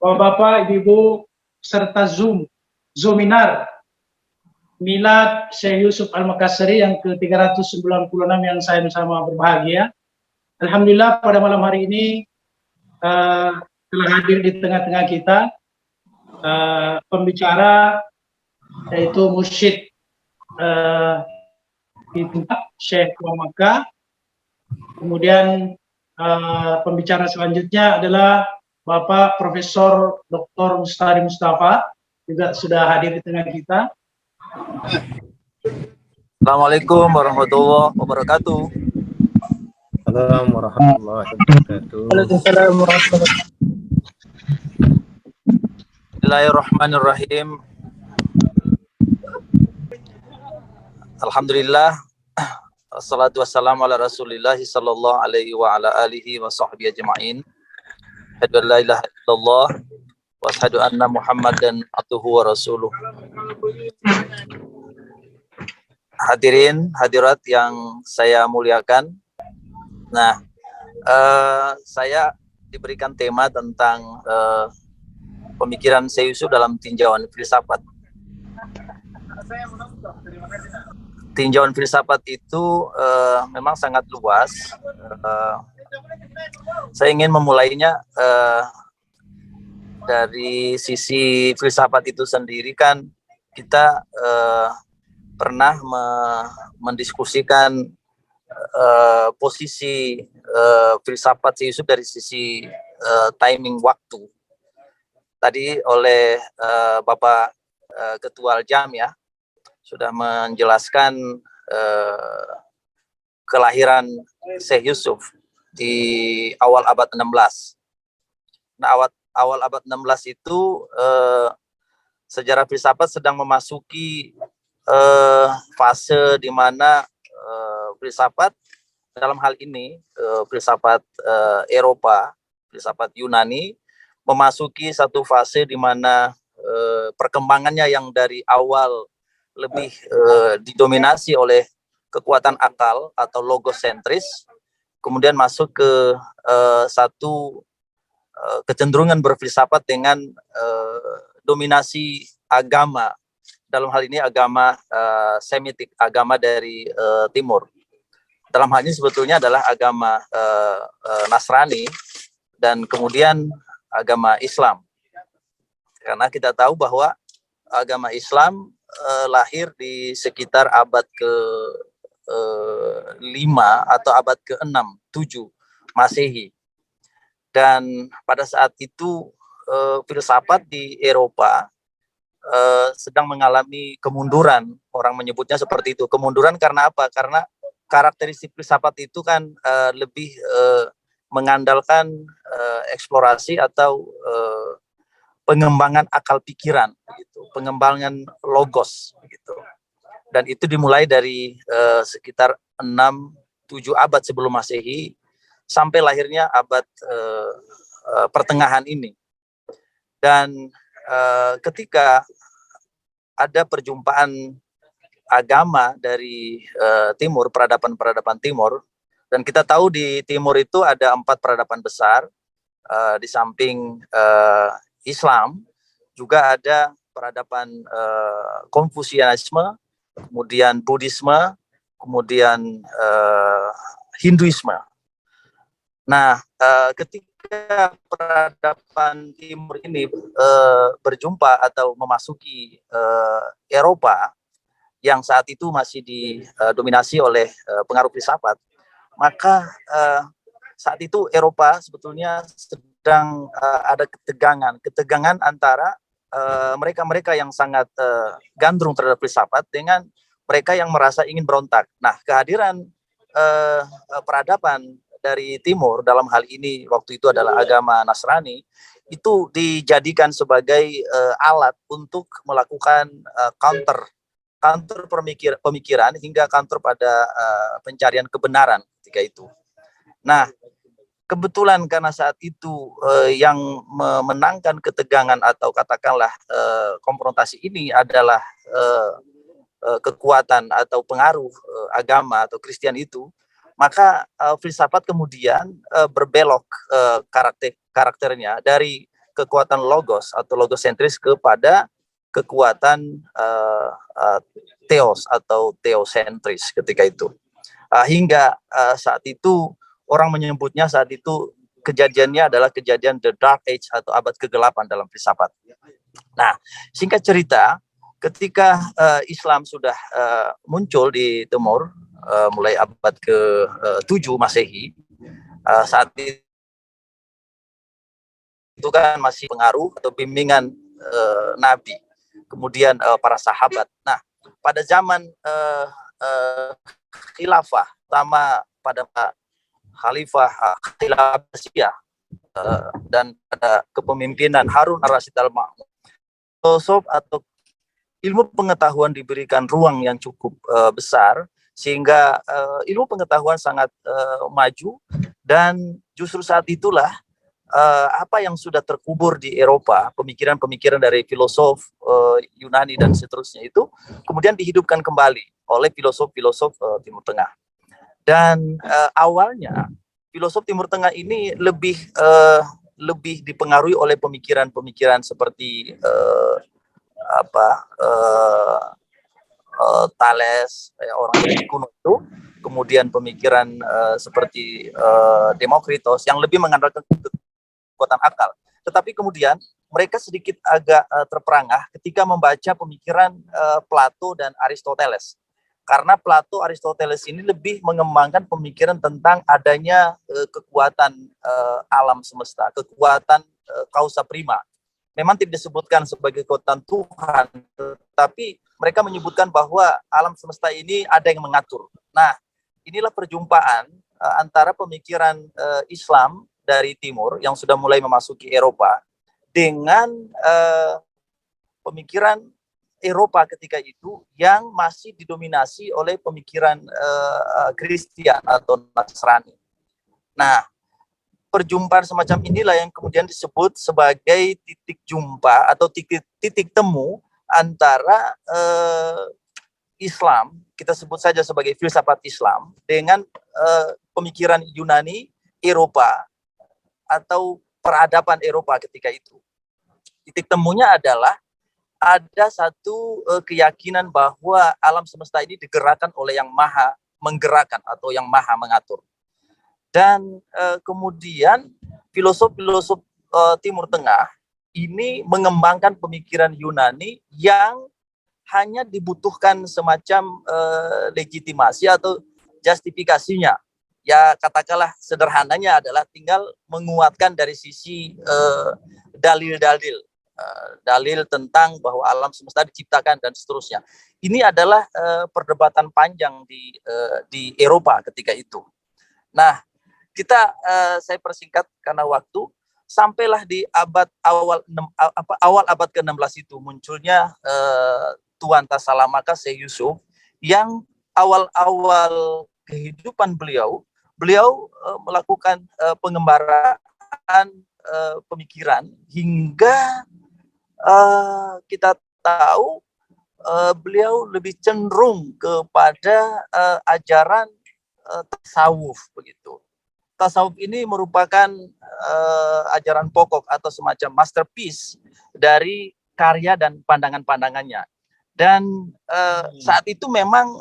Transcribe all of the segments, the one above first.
Bapak, Ibu, serta Zoominar Milad Syekh Yusuf Al-Makassari yang ke-396 yang saya bersama berbahagia. Alhamdulillah pada malam hari ini telah hadir di tengah-tengah kita pembicara yaitu Mursyid di tempat Syekh Wamaka. Kemudian pembicara selanjutnya adalah Bapak Profesor Dr. Mustari Mustafa, juga sudah hadir di tengah kita. Assalamualaikum warahmatullahi wabarakatuh. Assalamualaikum warahmatullahi wabarakatuh. Waalaikumsalam warahmatullahi wabarakatuh. Bismillahirrahmanirrahim. Alhamdulillah. Assalatu wassalamu ala Rasulillah sallallahu alaihi wa ala alihi wa sahbihi ajma'in. Asyhadu an la ilaha illallah wa asyhadu anna Muhammadan abduhu wa rasuluh. Hadirin, hadirat yang saya muliakan. Nah, saya diberikan tema tentang pemikiran Syekh Yusuf dalam tinjauan filsafat. Tinjauan filsafat itu memang sangat luas. Saya ingin memulainya dari sisi filsafat itu sendiri. Kan kita pernah mendiskusikan posisi filsafat Syekh Yusuf dari sisi timing waktu. Tadi oleh Bapak Ketua Al-Jam ya sudah menjelaskan kelahiran Syekh Yusuf di awal abad 16. Nah, awal abad 16 itu sejarah filsafat sedang memasuki fase di mana filsafat dalam hal ini filsafat Eropa, filsafat Yunani memasuki satu fase di mana perkembangannya yang dari awal lebih didominasi oleh kekuatan akal atau logosentris, kemudian masuk ke satu kecenderungan berfilsafat dengan dominasi agama. Dalam hal ini agama Semitik, agama dari Timur. Dalam hal ini sebetulnya adalah agama Nasrani dan kemudian agama Islam. Karena kita tahu bahwa agama Islam lahir di sekitar abad ke-5 atau abad ke-6, 7 Masehi. Dan pada saat itu filsafat di Eropa sedang mengalami kemunduran. Orang menyebutnya seperti itu. Kemunduran karena apa? Karena karakteristik filsafat itu kan lebih mengandalkan eksplorasi atau pengembangan akal pikiran, gitu, pengembangan logos, gitu. Dan itu dimulai dari sekitar 6-7 abad sebelum Masehi sampai lahirnya abad pertengahan ini. Dan ketika ada perjumpaan agama dari Timur, peradaban-peradaban Timur, dan kita tahu di Timur itu ada 4 peradaban besar, di samping Islam juga ada peradaban Konfusianisme, kemudian Buddhisme, kemudian Hinduisme. Nah, ketika peradaban Timur ini berjumpa atau memasuki Eropa yang saat itu masih didominasi oleh pengaruh filsafat, maka saat itu Eropa sebetulnya sedang ada ketegangan antara mereka-mereka yang sangat gandrung terhadap filsafat dengan mereka yang merasa ingin berontak. Nah, kehadiran peradaban dari Timur dalam hal ini waktu itu adalah agama Nasrani, itu dijadikan sebagai alat untuk melakukan counter pemikiran hingga counter pada pencarian kebenaran ketika itu. Nah, kebetulan karena saat itu yang memenangkan ketegangan atau katakanlah konfrontasi ini adalah kekuatan atau pengaruh agama atau Kristen itu, maka filsafat kemudian berbelok karakternya dari kekuatan logos atau logosentris kepada kekuatan theos atau theosentris ketika itu. Hingga saat itu orang menyebutnya saat itu kejadiannya adalah kejadian the Dark Age atau abad ke-8 dalam filsafat. Nah, singkat cerita, ketika Islam sudah muncul di Timur mulai abad ke-7 Masehi, saat itu kan masih pengaruh atau bimbingan Nabi, kemudian para sahabat. Nah, pada zaman khilafah, terutama pada Khalifah Abbasiyah dan pada kepemimpinan Harun ar-Rasyid al-Ma'mun, filosof atau ilmu pengetahuan diberikan ruang yang cukup besar, sehingga ilmu pengetahuan sangat maju, dan justru saat itulah apa yang sudah terkubur di Eropa, pemikiran-pemikiran dari filosof Yunani dan seterusnya itu kemudian dihidupkan kembali oleh filosof-filosof Timur Tengah. Dan awalnya filosof Timur Tengah ini lebih dipengaruhi oleh pemikiran-pemikiran seperti Thales, orang Yunani kuno itu, kemudian pemikiran seperti Demokritos yang lebih mengandalkan kekuatan akal. Tetapi kemudian mereka sedikit agak terperangah ketika membaca pemikiran Plato dan Aristoteles. Karena Plato, Aristoteles ini lebih mengembangkan pemikiran tentang adanya kekuatan alam semesta, kekuatan causa prima. Memang tidak disebutkan sebagai kekuatan Tuhan, tetapi mereka menyebutkan bahwa alam semesta ini ada yang mengatur. Nah, inilah perjumpaan antara pemikiran Islam dari Timur yang sudah mulai memasuki Eropa dengan pemikiran Eropa ketika itu yang masih didominasi oleh pemikiran Kristian atau Nasrani. Nah, perjumpaan semacam inilah yang kemudian disebut sebagai titik jumpa atau titik temu antara Islam, kita sebut saja sebagai filsafat Islam, dengan pemikiran Yunani, Eropa, atau peradaban Eropa ketika itu. Titik temunya adalah ada satu keyakinan bahwa alam semesta ini digerakkan oleh yang maha menggerakkan atau yang maha mengatur. Dan kemudian filosof-filosof Timur Tengah ini mengembangkan pemikiran Yunani yang hanya dibutuhkan semacam legitimasi atau justifikasinya. Ya katakanlah sederhananya adalah tinggal menguatkan dari sisi dalil-dalil. Dalil tentang bahwa alam semesta diciptakan dan seterusnya. Ini adalah perdebatan panjang di Eropa ketika itu. Nah, saya persingkat karena waktu, sampailah di awal abad ke-16 itu munculnya Tuan Tasalamaka Syekh Yusuf yang awal-awal kehidupan beliau melakukan pengembaraan pemikiran hingga kita tahu beliau lebih cenderung kepada ajaran tasawuf begitu. Tasawuf ini merupakan ajaran pokok atau semacam masterpiece dari karya dan pandangan-pandangannya. Dan saat itu memang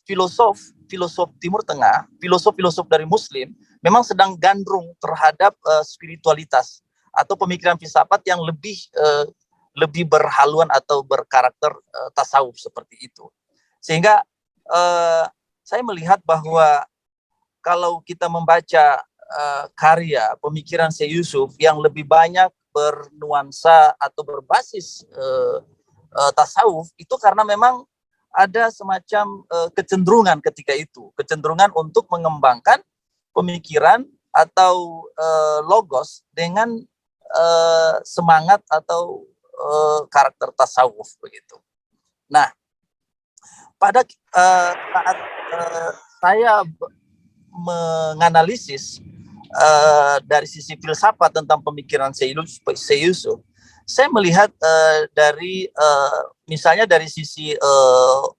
filosof Timur Tengah, filosof dari Muslim memang sedang gandrung terhadap spiritualitas atau pemikiran filsafat yang lebih berhaluan atau berkarakter tasawuf seperti itu. Sehingga saya melihat bahwa kalau kita membaca karya pemikiran Syekh Yusuf yang lebih banyak bernuansa atau berbasis tasawuf, itu karena memang ada semacam kecenderungan ketika itu, kecenderungan untuk mengembangkan pemikiran atau logos dengan semangat atau karakter tasawuf begitu. Nah, pada saat saya menganalisis dari sisi filsafat tentang pemikiran Syekh Yusuf, saya melihat misalnya dari sisi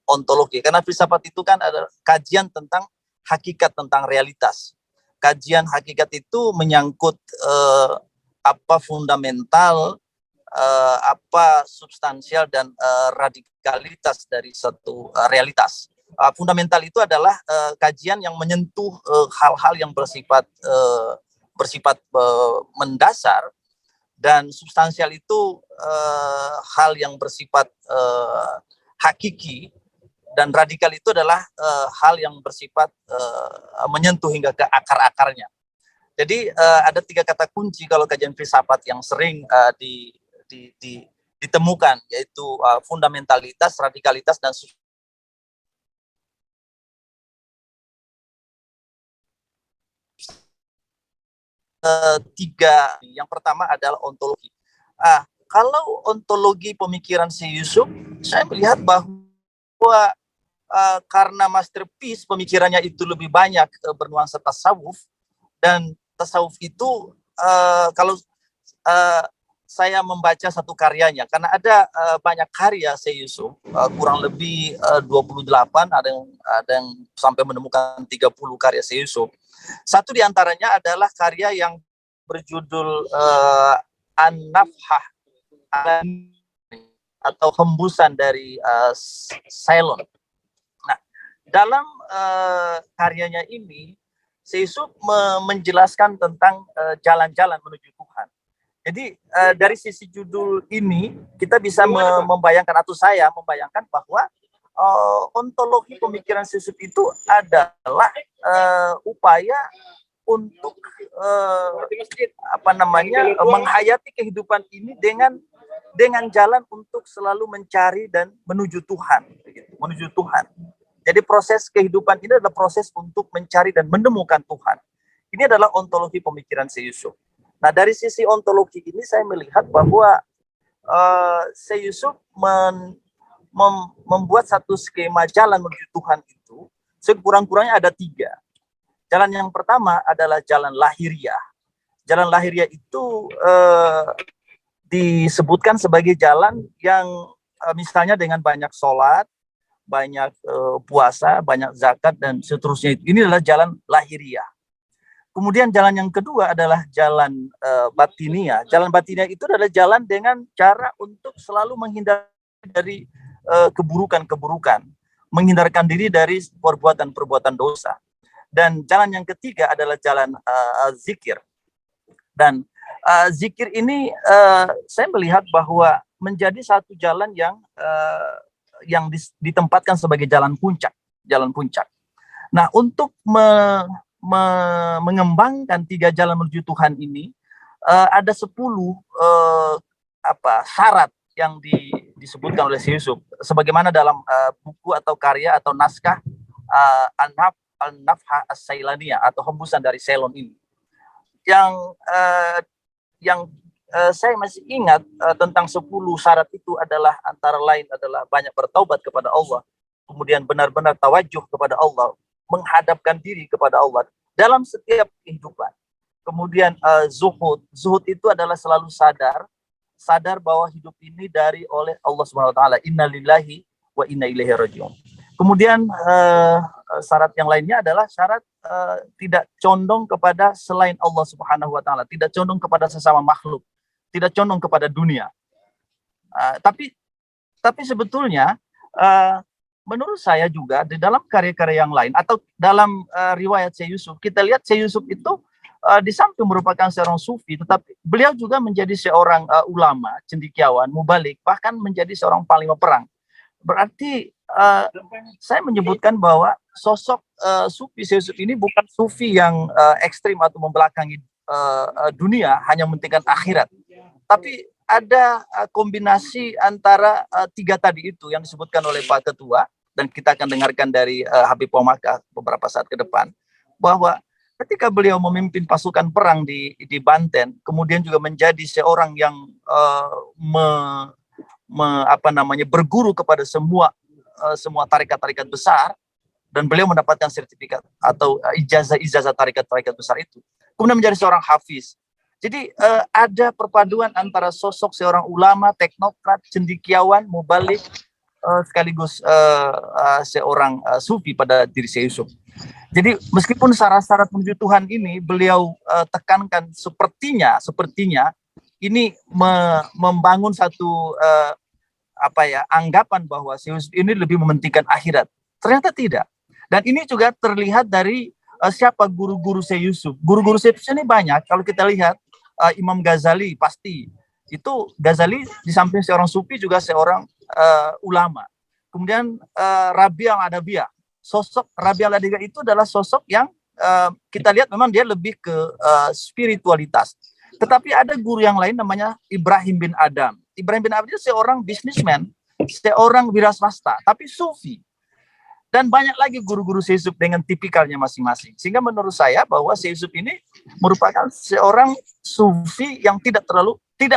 ontologi, karena filsafat itu kan ada kajian tentang hakikat, tentang realitas. Kajian hakikat itu menyangkut apa fundamental, apa substansial dan radikalitas dari satu realitas. Fundamental itu adalah kajian yang menyentuh hal-hal yang bersifat mendasar, dan substansial itu hal yang bersifat hakiki, dan radikal itu adalah hal yang bersifat menyentuh hingga ke akar-akarnya. Jadi ada 3 kata kunci kalau kajian filsafat yang sering ditemukan, yaitu fundamentalitas, radikalitas, dan tiga. Yang pertama adalah ontologi. Kalau ontologi pemikiran si Yusuf, saya melihat bahwa karena masterpiece pemikirannya itu lebih banyak bernuansa tasawuf, dan tasawuf itu kalau saya membaca satu karyanya, karena ada banyak karya si Yusuf, kurang lebih 28, ada yang sampai menemukan 30 karya si Yusuf. Satu diantaranya adalah karya yang berjudul An-Nafhah atau hembusan dari Ceylon. Nah, dalam karyanya ini, Yusuf menjelaskan tentang jalan-jalan menuju Tuhan. Jadi dari sisi judul ini kita bisa membayangkan, atau saya membayangkan, bahwa ontologi pemikiran Yusuf itu adalah upaya untuk menghayati kehidupan ini dengan jalan untuk selalu mencari dan menuju Tuhan, menuju Tuhan. Jadi proses kehidupan ini adalah proses untuk mencari dan menemukan Tuhan. Ini adalah ontologi pemikiran Yusuf. Nah, dari sisi ontologi ini saya melihat bahwa Yusuf membuat satu skema jalan menuju Tuhan itu sekurang-kurangnya ada 3. Jalan yang pertama adalah jalan lahiriah. Jalan lahiriah itu disebutkan sebagai jalan yang misalnya dengan banyak sholat, banyak puasa, banyak zakat, dan seterusnya. Ini adalah jalan lahiriah. Kemudian jalan yang kedua adalah jalan batiniah. Jalan batiniah itu adalah jalan dengan cara untuk selalu menghindari dari keburukan-keburukan, menghindarkan diri dari perbuatan-perbuatan dosa. Dan jalan yang ketiga adalah jalan zikir. Dan zikir ini saya melihat bahwa menjadi satu jalan yang ditempatkan sebagai jalan puncak, jalan puncak. Nah, untuk mengembangkan 3 jalan menuju Tuhan ini, ada 10 syarat yang disebutkan oleh Yusuf, sebagaimana dalam buku atau karya atau naskah An-Nafhah As-Ceylaniyah atau hembusan dari Ceylon ini. Yang saya masih ingat tentang 10 syarat itu adalah antara lain adalah banyak bertaubat kepada Allah, kemudian benar-benar tawajuh kepada Allah, menghadapkan diri kepada Allah dalam setiap kehidupan. Kemudian zuhud itu adalah selalu sadar bahwa hidup ini oleh Allah Subhanahu wa taala. Innalillahi wa inna ilaihi rajiun. Kemudian syarat yang lainnya adalah syarat tidak condong kepada selain Allah Subhanahu wa taala, tidak condong kepada sesama makhluk, tidak condong kepada dunia. Tapi sebetulnya menurut saya juga di dalam karya-karya yang lain atau dalam riwayat Syekh Yusuf, kita lihat Syekh Yusuf itu di samping merupakan seorang sufi, tetapi beliau juga menjadi seorang ulama, cendekiawan, mubalik, bahkan menjadi seorang panglima perang. Berarti saya menyebutkan bahwa sosok sufi Syekh Yusuf ini bukan sufi yang ekstrim atau membelakangi dunia, hanya mementingkan akhirat, tapi ada kombinasi antara 3 tadi itu yang disebutkan oleh Pak Ketua, dan kita akan dengarkan dari Habib Pomakah beberapa saat ke depan, bahwa ketika beliau memimpin pasukan perang di Banten, kemudian juga menjadi seorang yang berguru kepada semua tarekat-tarekat besar, dan beliau mendapatkan sertifikat atau ijazah tarekat-tarekat besar itu, kemudian menjadi seorang hafiz. Jadi ada perpaduan antara sosok seorang ulama, teknokrat, cendekiawan, mubalik, sekaligus seorang sufi pada diri Syekh Yusuf. Jadi meskipun syarat-syarat menuju Tuhan ini beliau tekankan sepertinya ini membangun satu anggapan bahwa Syekh Yusuf ini lebih mementingkan akhirat. Ternyata tidak. Dan ini juga terlihat dari siapa guru-guru Syekh Yusuf. Guru-guru Syekh Yusuf ini banyak. Kalau kita lihat Imam Ghazali pasti itu Ghazali di samping seorang sufi juga seorang ulama. Kemudian Rabi' al-Adawiyah. Sosok Rabi' al-Adawiyah itu adalah sosok yang kita lihat memang dia lebih ke spiritualitas. Tetapi ada guru yang lain namanya Ibrahim bin Adam. Ibrahim bin Adam itu seorang bisnismen, seorang wira swasta, tapi sufi. Dan banyak lagi guru-guru Syekh Yusuf dengan tipikalnya masing-masing. Sehingga menurut saya bahwa Syekh Yusuf ini merupakan seorang sufi yang tidak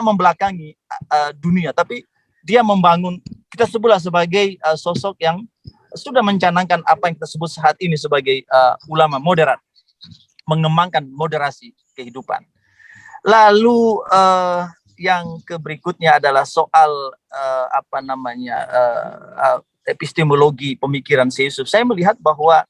membelakangi dunia, tapi dia membangun, kita sebutlah sebagai sosok yang sudah mencanangkan apa yang kita sebut saat ini sebagai ulama moderat, mengembangkan moderasi kehidupan. Lalu yang berikutnya adalah soal epistemologi pemikiran Syekh Yusuf. Saya melihat bahwa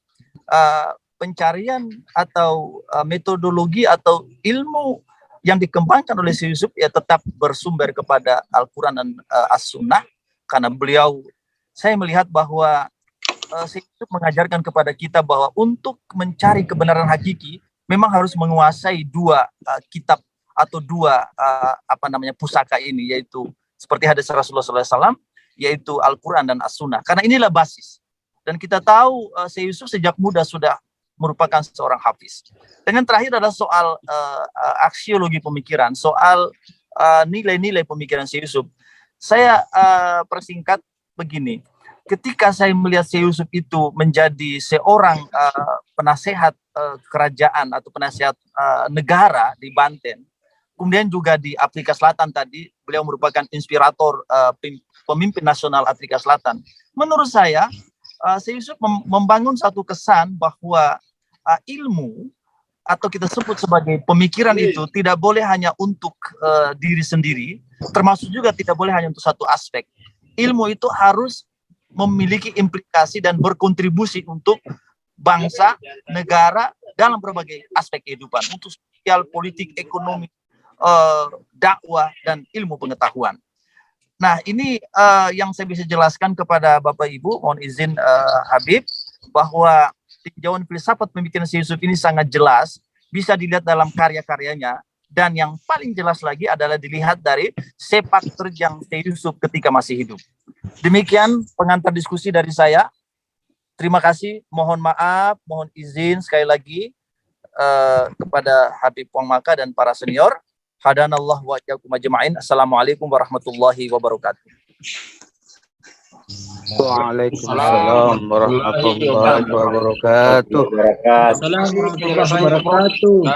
pencarian atau metodologi atau ilmu yang dikembangkan oleh Syekh Yusuf ya tetap bersumber kepada Al-Quran dan As-Sunnah, karena saya melihat bahwa Syekh Yusuf mengajarkan kepada kita bahwa untuk mencari kebenaran hakiki memang harus menguasai dua kitab atau dua pusaka ini, yaitu seperti hadis Rasulullah SAW, yaitu Al-Quran dan As-Sunnah. Karena inilah basis. Dan kita tahu Syekh Yusuf sejak muda sudah merupakan seorang hafiz. Dan yang terakhir adalah soal aksiologi pemikiran, soal nilai-nilai pemikiran Syekh Yusuf. Saya persingkat begini. Ketika saya melihat Syekh Yusuf itu menjadi seorang penasehat kerajaan atau penasehat negara di Banten, kemudian juga di Afrika Selatan tadi, beliau merupakan inspirator pemimpin nasional Afrika Selatan. Menurut saya, Syekh Yusuf membangun satu kesan bahwa ilmu atau kita sebut sebagai pemikiran itu tidak boleh hanya untuk diri sendiri, termasuk juga tidak boleh hanya untuk satu aspek. Ilmu itu harus memiliki implikasi dan berkontribusi untuk bangsa, negara dalam berbagai aspek kehidupan, untuk sosial, politik, ekonomi, dakwah, dan ilmu pengetahuan. Nah, ini yang saya bisa jelaskan kepada Bapak Ibu, mohon izin Habib, bahwa tinjauan filsafat pemikiran Syekh Yusuf ini sangat jelas, bisa dilihat dalam karya-karyanya, dan yang paling jelas lagi adalah dilihat dari sepak terjang Syekh Yusuf ketika masih hidup. Demikian pengantar diskusi dari saya. Terima kasih, mohon maaf, mohon izin sekali lagi kepada Habib Puang Maka dan para senior. Hadanallah wa iyyakum ajma'in. Assalamualaikum warahmatullahi wabarakatuh. Waalaikumsalam warahmatullahi wabarakatuh. Assalamualaikum warahmatullahi wabarakatuh.